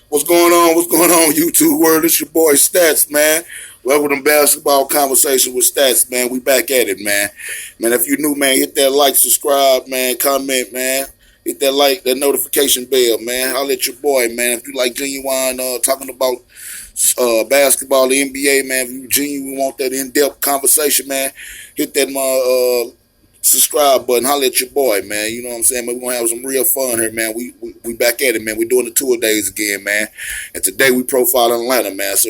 What's going on? What's going on, YouTube world? It's your boy Statsz, man. Welcome to Basketball Conversation with Statsz, man. We back at it, man. Man, if you're new, man, hit that like, subscribe, man, comment, man. Hit that like, that notification bell, man. I'll let your boy, man. If you like genuine talking about basketball, the NBA, man. If you genuinely want that in-depth conversation, man, hit that subscribe button. Holla at your boy, man. You know what I'm saying? Man, we're gonna have some real fun here, man. We back at it, man. We're doing the tour days again, man. And today we profile Atlanta, man. So,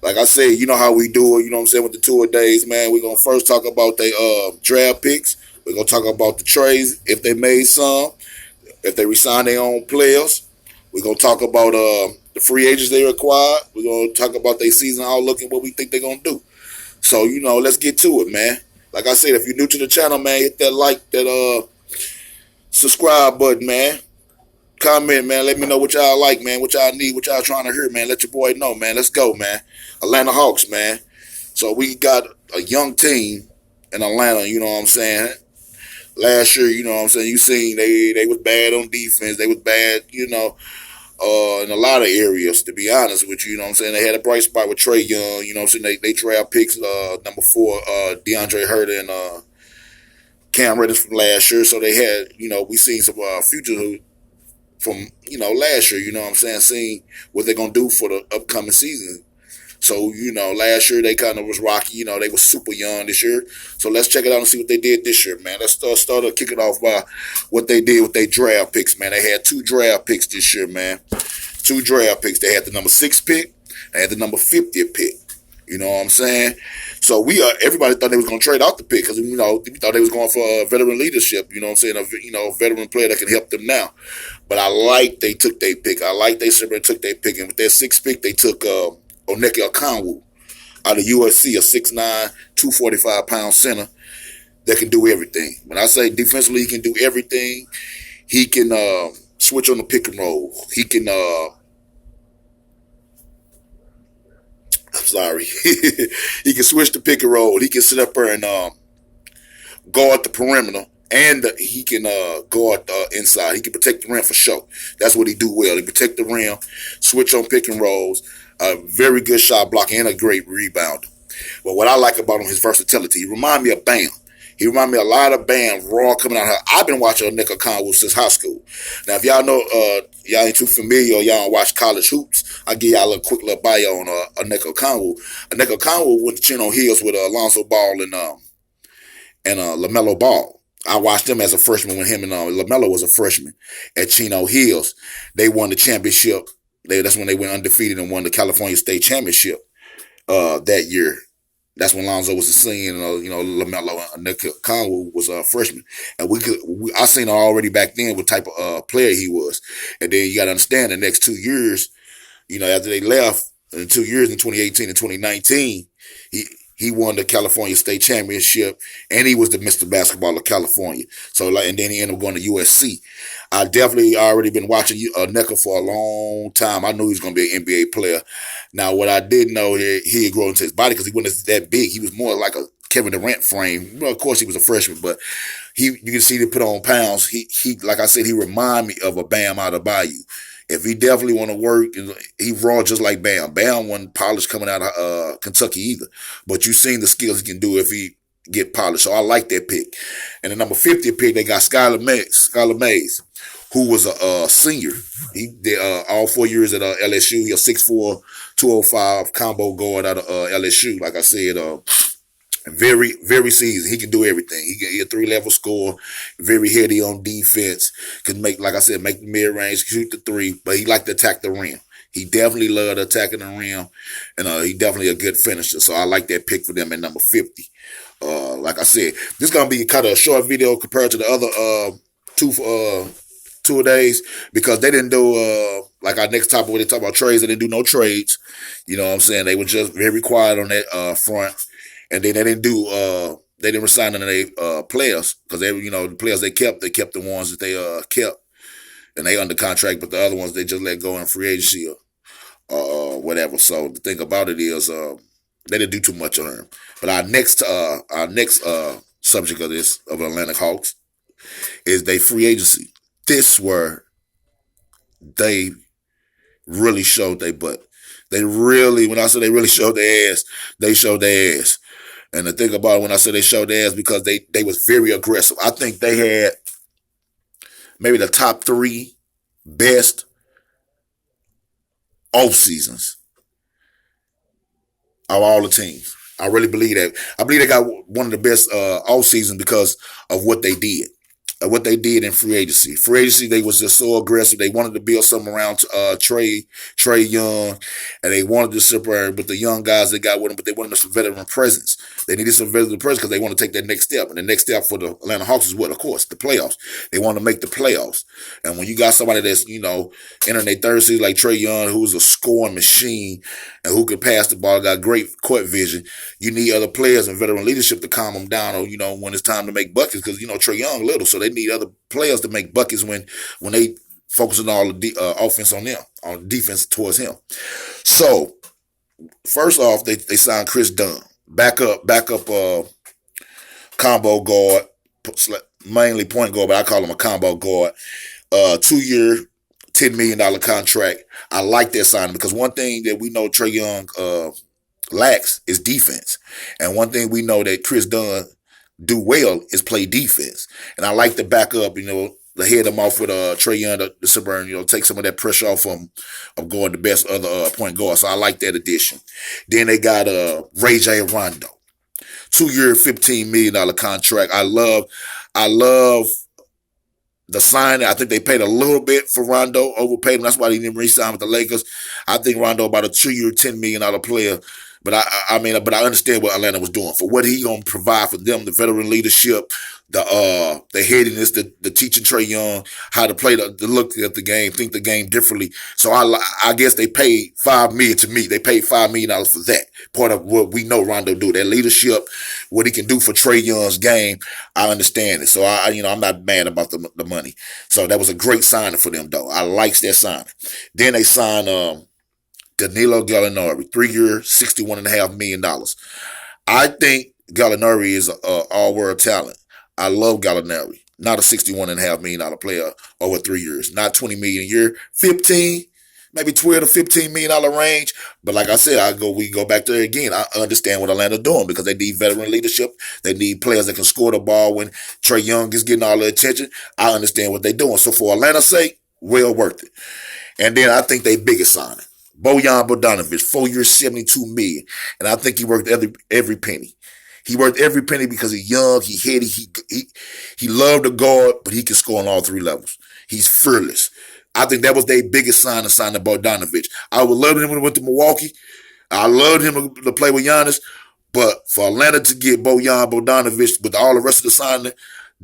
like I said, you know how we do it, you know what I'm saying, with the tour days, man. We're gonna first talk about the draft picks. We're gonna talk about the trades, if they made some, if they resigned their own players. We're gonna talk about the free agents they acquired. We're gonna talk about their season outlook and what we think they're gonna do. So, let's get to it, man. Like I said, if you're new to the channel, man, hit that like, that subscribe button, man. Comment, man. Let me know what y'all like, man. What y'all need, what y'all trying to hear, man. Let your boy know, man. Let's go, man. Atlanta Hawks, man. So we got a young team in Atlanta, you know what I'm saying? Last year, you know what I'm saying, you seen they was bad on defense. They was bad, in a lot of areas, to be honest with you. You know what I'm saying? They had a bright spot with Trey Young. You know what I'm saying? They draft picks, number 4, DeAndre Herter and Cam Reddish from last year. So they had, we seen some future from, last year, you know what I'm saying? Seeing what they're going to do for the upcoming season. So, last year they kind of was rocky. They were super young this year. So let's check it out and see what they did this year, man. Let's start kick it off by what they did with their draft picks, man. They had 2 draft picks this year, man. 2 draft picks. They had the number 6 pick. They had the number 50 pick. You know what I'm saying? So everybody thought they was going to trade out the pick because, we thought they was going for veteran leadership, you know what I'm saying? A veteran player that can help them now. But I like they took their pick. I like they simply took their pick. And with their 6th pick, they took Onyeka Okongwu out of USC, a 6'9", 245-pound center that can do everything. When I say defensively, he can do everything. He can switch on the pick and roll. He can, I'm sorry, he can switch the pick and roll. He can sit up there and guard the perimeter. And he can guard inside. He can protect the rim for sure. That's what he do well. He protect the rim, switch on pick and rolls, a very good shot blocker, and a great rebounder. But what I like about him is his versatility. He remind me of Bam. He remind me a lot of Bam, raw coming out here. I've been watching Onyeka Okongwu since high school. Now, if y'all know, y'all ain't too familiar or y'all don't watch college hoops, I'll give y'all a quick little bio on Onyeka Okongwu. Onyeka Okongwu went to Chino Hills with Alonzo Ball and LaMelo Ball. I watched them as a freshman when him and LaMelo was a freshman at Chino Hills. They won the championship. That's when they went undefeated and won the California State Championship that year. That's when Lonzo was a senior, LaMelo and Okongwu was a freshman. And I seen him already back then what type of player he was. And then you got to understand the next 2 years, after they left, in 2 years in 2018 and 2019, he won the California State Championship, and he was the Mr. Basketball of California. So, and then he ended up going to USC. I definitely already been watching Onyeka for a long time. I knew he was going to be an NBA player. Now, what I did know that he had grown into his body because he wasn't that big. He was more like a Kevin Durant frame. Well, of course, he was a freshman, but you can see he put on pounds. He like I said, he remind me of a Bam out of Bayou. If he definitely want to work, he raw just like Bam. Bam wasn't polished coming out of Kentucky either. But you seen the skills he can do if he get polished. So I like that pick. And the number 50 pick, they got Skylar Mays, who was a senior. He did all 4 years at LSU. He a 6'4", 205 combo guard out of LSU. Like I said, very, very seasoned. He can do everything. He a 3-level scorer, very heady on defense. Can make, like I said, make the mid-range, shoot the 3, but he like to attack the rim. He definitely loved attacking the rim, and he definitely a good finisher. So I like that pick for them at number 50. Like I said, this is going to be kind of a short video compared to the other 2 days because they didn't do, like our next topic where they talk about trades, they didn't do no trades. You know what I'm saying? They were just very quiet on that front. And then they didn't resign none of their players because the players they kept the ones that they kept, and they under contract, but the other ones they just let go in free agency or whatever. So the thing about it is they didn't do too much on him. But our next subject of Atlantic Hawks is they free agency. This where they really showed their butt. They really, when I say they really showed their ass, they showed their ass. And the thing about it, when I say they showed their ass, because they was very aggressive. I think they had maybe the top three best off seasons of all the teams. I really believe that. I believe they got one of the best off seasons because of what they did. What they did in free agency. Free agency, they was just so aggressive. They wanted to build something around Trey Young, and they wanted to separate with the young guys they got with them, but they wanted some veteran presence. They needed some veteran presence because they want to take that next step. And the next step for the Atlanta Hawks is what? Of course, the playoffs. They want to make the playoffs. And when you got somebody that's, entering their third season like Trey Young, who's a scoring machine and who could pass the ball, got great court vision, you need other players and veteran leadership to calm them down, or, when it's time to make buckets, because, Trey Young little, so they need other players to make buckets when they focus on all the offense on them, on defense towards him. So, first off, they signed Chris Dunn, backup combo guard, mainly point guard, but I call him a combo guard. 2-year, $10 million contract. I like that signing because one thing that we know Trey Young lacks is defense, and one thing we know that Chris Dunn do well is play defense. And I like to back up, to head them off with Trey Young, the suburban, take some of that pressure off of going the best other point guard. So I like that addition. Then they got Ray J. Rondo, 2-year, $15 million contract. I love the signing. I think they paid a little bit for Rondo, overpaid him. That's why he didn't re-sign with the Lakers. I think Rondo about a 2-year, $10 million player. But I understand what Atlanta was doing for what he gonna provide for them, the veteran leadership, the headiness, the teaching Trey Young how to play, the look at the game, think the game differently. So I guess they paid $5 million to me. They paid $5 million for that. Part of what we know Rondo do, that leadership, what he can do for Trey Young's game. I understand it. So I'm not mad about the money. So that was a great signing for them though. I liked that signing. Then they signed Danilo Gallinari, 3-year, $61.5 million. I think Gallinari is an all-world talent. I love Gallinari. Not a $61.5 million player over 3 years. Not $20 million a year. 15, maybe $12 to $15 million range. But like I said, we go back there again. I understand what Atlanta doing because they need veteran leadership. They need players that can score the ball when Trey Young is getting all the attention. I understand what they're doing. So for Atlanta's sake, well worth it. And then I think they biggest signing. Bojan Bogdanovic, 4 years, $72 million. And I think he worked every penny. He worked every penny because he's young, he heady, he loved the guard, but he can score on all three levels. He's fearless. I think that was their biggest signing Bogdanovic. I would love him when he went to Milwaukee. I loved him to play with Giannis. But for Atlanta to get Bojan Bogdanovic with all the rest of the signing,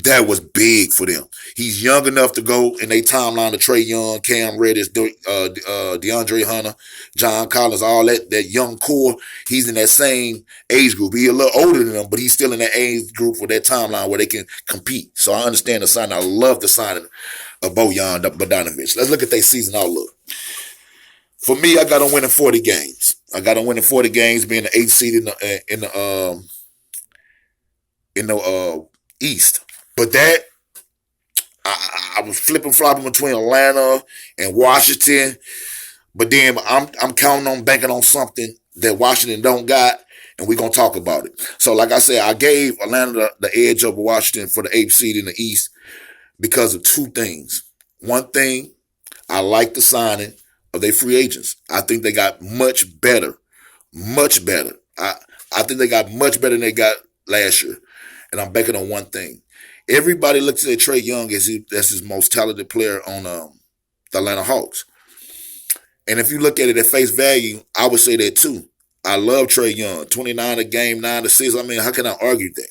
that was big for them. He's young enough to go in their timeline to Trey Young, Cam Reddish, DeAndre Hunter, John Collins, all that young core. He's in that same age group. He's a little older than them, but he's still in that age group for that timeline where they can compete. So I understand the signing. I love the signing of Bojan Bogdanovic. Let's look at their season outlook. For me, I got them winning 40 games. I got them winning 40 games, being the 8th seed in the East. But that, I was flopping between Atlanta and Washington. But then I'm counting on banking on something that Washington don't got, and we're going to talk about it. So like I said, I gave Atlanta the edge over Washington for the 8th seed in the East because of two things. One thing, I like the signing of their free agents. I think they got much better. Much better. I think they got much better than they got last year. And I'm banking on one thing. Everybody looks at Trey Young as that's his most talented player on the Atlanta Hawks. And if you look at it at face value, I would say that too. I love Trey Young, 29 a game, 9 assists. I mean, how can I argue that?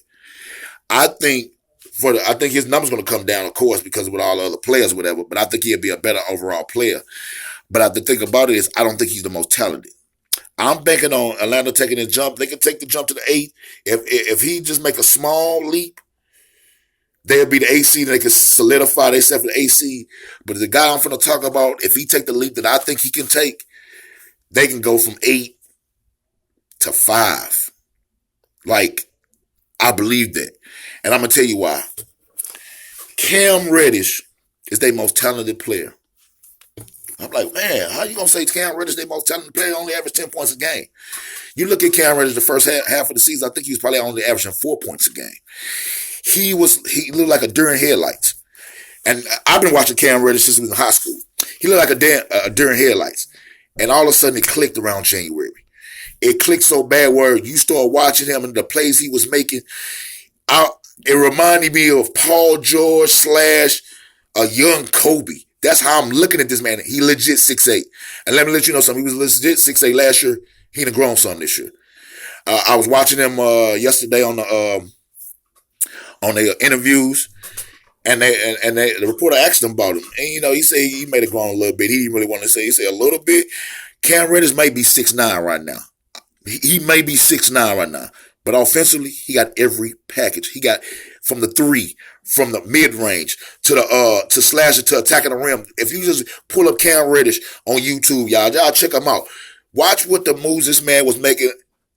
I think his number's going to come down, of course, because with all the other players, whatever. But I think he'll be a better overall player. But the thing about it is, I don't think he's the most talented. I'm banking on Atlanta taking the jump. They can take the jump to the 8th. If he just make a small leap, they'll be the 8th seed and they can solidify themselves for the 8th seed. But the guy I'm going to talk about, if he take the leap that I think he can take, they can go from 8 to 5. Like, I believe that. And I'm going to tell you why. Cam Reddish is their most talented player. I'm like, man, how you gonna say Cam Reddish? They both talented player only average 10 points a game. You look at Cam Reddish the first half of the season. I think he was probably only averaging 4 points a game. He looked like a deer in headlights. And I've been watching Cam Reddish since he was in high school. He looked like a deer in headlights. And all of a sudden it clicked around January. It clicked so bad where you start watching him and the plays he was making. It reminded me of Paul George / a young Kobe. That's how I'm looking at this man. He legit 6'8". And let me let you know something. He was legit 6'8" last year. He done grown some this year. I was watching him yesterday on the interviews, and the reporter asked him about him, and he said he may have grown a little bit. He didn't really want to say. He said a little bit. Cam Reddish may be 6'9" right now. He may be 6'9" right now, but offensively, he got every package. He got from the three, from the mid range to slashing to attacking the rim. If you just pull up Cam Reddish on YouTube, y'all check him out. Watch what the moves this man was making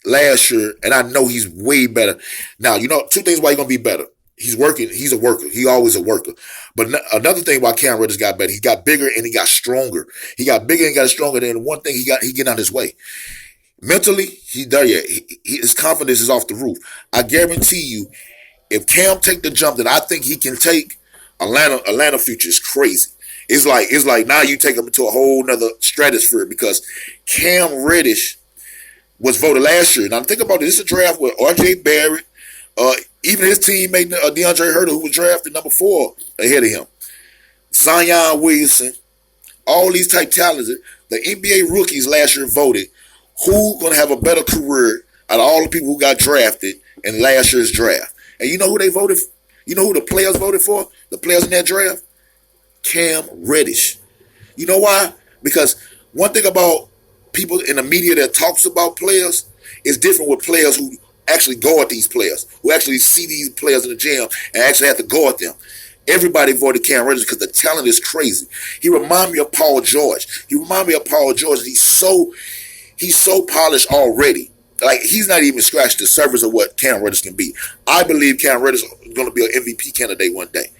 last year, and I know he's way better. Now, two things why he's going to be better. He's working. He's a worker. He always a worker. But another thing why Cam Reddish got better, he got bigger and he got stronger. He got bigger and got stronger. Than one thing he getting out his way. Mentally, he's there yet. His confidence is off the roof. I guarantee you, if Cam take the jump that I think he can take, Atlanta future is crazy. It's like now you take him to a whole nother stratosphere because Cam Reddish was voted last year. Now think about this. It's a draft with R.J. Barrett, even his teammate DeAndre Hunter, who was drafted number 4 ahead of him. Zion Williamson, all these type talents. The NBA rookies last year voted who going to have a better career out of all the people who got drafted in last year's draft. And you know who they voted? You know who the players voted for? The players in that draft? Cam Reddish. You know why? Because one thing about people in the media that talks about players is different with players who actually guard these players, who actually see these players in the gym and actually have to guard them. Everybody voted Cam Reddish because the talent is crazy. He reminds me of Paul George. He's so polished already. Like, he's not even scratched the surface of what Cam Reddish can be. I believe Cam Reddish is going to be an MVP candidate one day.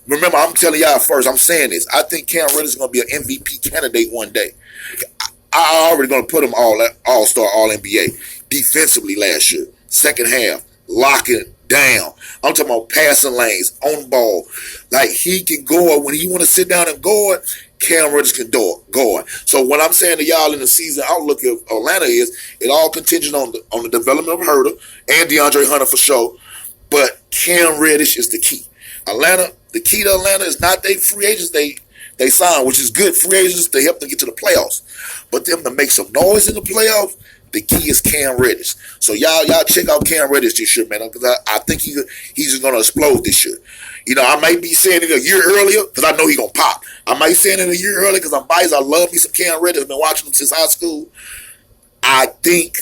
Remember, I'm telling y'all first, I'm saying this. I think Cam Reddish is going to be an MVP candidate one day. I already going to put him all-star, all-NBA defensively last year. Second half, locking it down. I'm talking about passing lanes, on ball. Like, he can guard. When he want to sit down and guard, Cam Reddish can guard. So what I'm saying to y'all in the season outlook of Atlanta is it all contingent on the development of Herter and DeAndre Hunter for sure. But Cam Reddish is the key. The key to Atlanta is not they free agents they sign, which is good free agents to help them get to the playoffs. But them to make some noise in the playoffs, the key is Cam Reddish. So y'all check out Cam Reddish this year, man, because I think he's just going to explode this year. I might be saying it a year earlier because I know he's going to pop. I might say it a year earlier because I'm biased. I love me some Cam Reddish. I've been watching him since high school. I think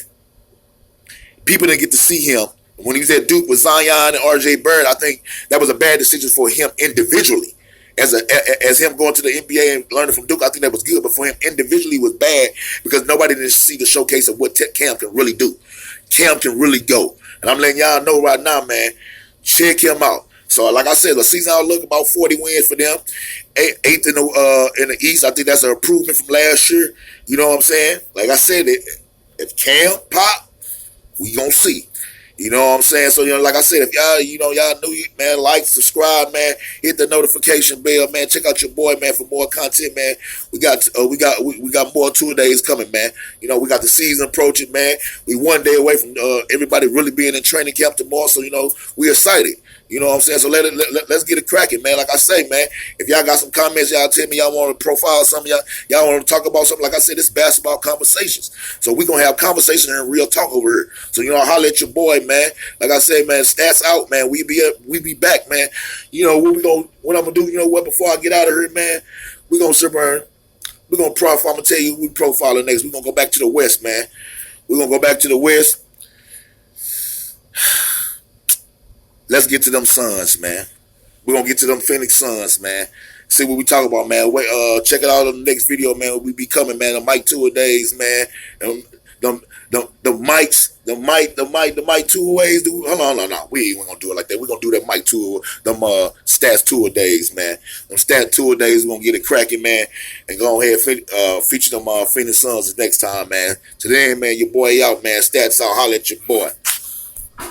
people didn't get to see him when he was at Duke with Zion and R.J. Barrett. I think that was a bad decision for him individually. As him going to the NBA and learning from Duke, I think that was good. But for him individually was bad because nobody didn't see the showcase of what Cam can really do. Cam can really go. And I'm letting y'all know right now, man, check him out. So, like I said, the season outlook about 40 wins for them. Eighth in the East. I think that's an improvement from last year. You know what I'm saying? Like I said, if Cam pop, we gonna see. You know what I'm saying? So, like I said, if y'all new, man, like, subscribe, man, hit the notification bell, man. Check out your boy, man, for more content, man. We got more 2 days coming, man. We got the season approaching, man. We 1 day away from everybody really being in training camp tomorrow, so we excited. You know what I'm saying? So let's get it cracking, man. Like I say, man, if y'all got some comments, y'all tell me y'all want to profile something, y'all want to talk about something. Like I said, it's basketball conversations. So we're going to have conversations and real talk over here. So, holler at your boy, man. Like I say, man, Statsz out, man. We be back, man. What I'm going to do, before I get out of here, man, we're going to sit around. We're going to profile. I'm going to tell you we profiling next. We're going to go back to the West, man. We're going to go back to the West. Let's get to them Suns, man. We're going to get to them Phoenix Suns, man. See what we talk about, man. Check it out on the next video, man. We be coming, man. The Mike 2 days, man. the mics, the mic two ways. Hold on, no. We ain't gonna do it like that. We're gonna do that mic tour, them Statsz tour days, man. Them Statsz tour days, we're gonna get it cracking, man, and go ahead feature them Phoenix Suns next time, man. Today, man, your boy out, man. Statsz out, holla at your boy.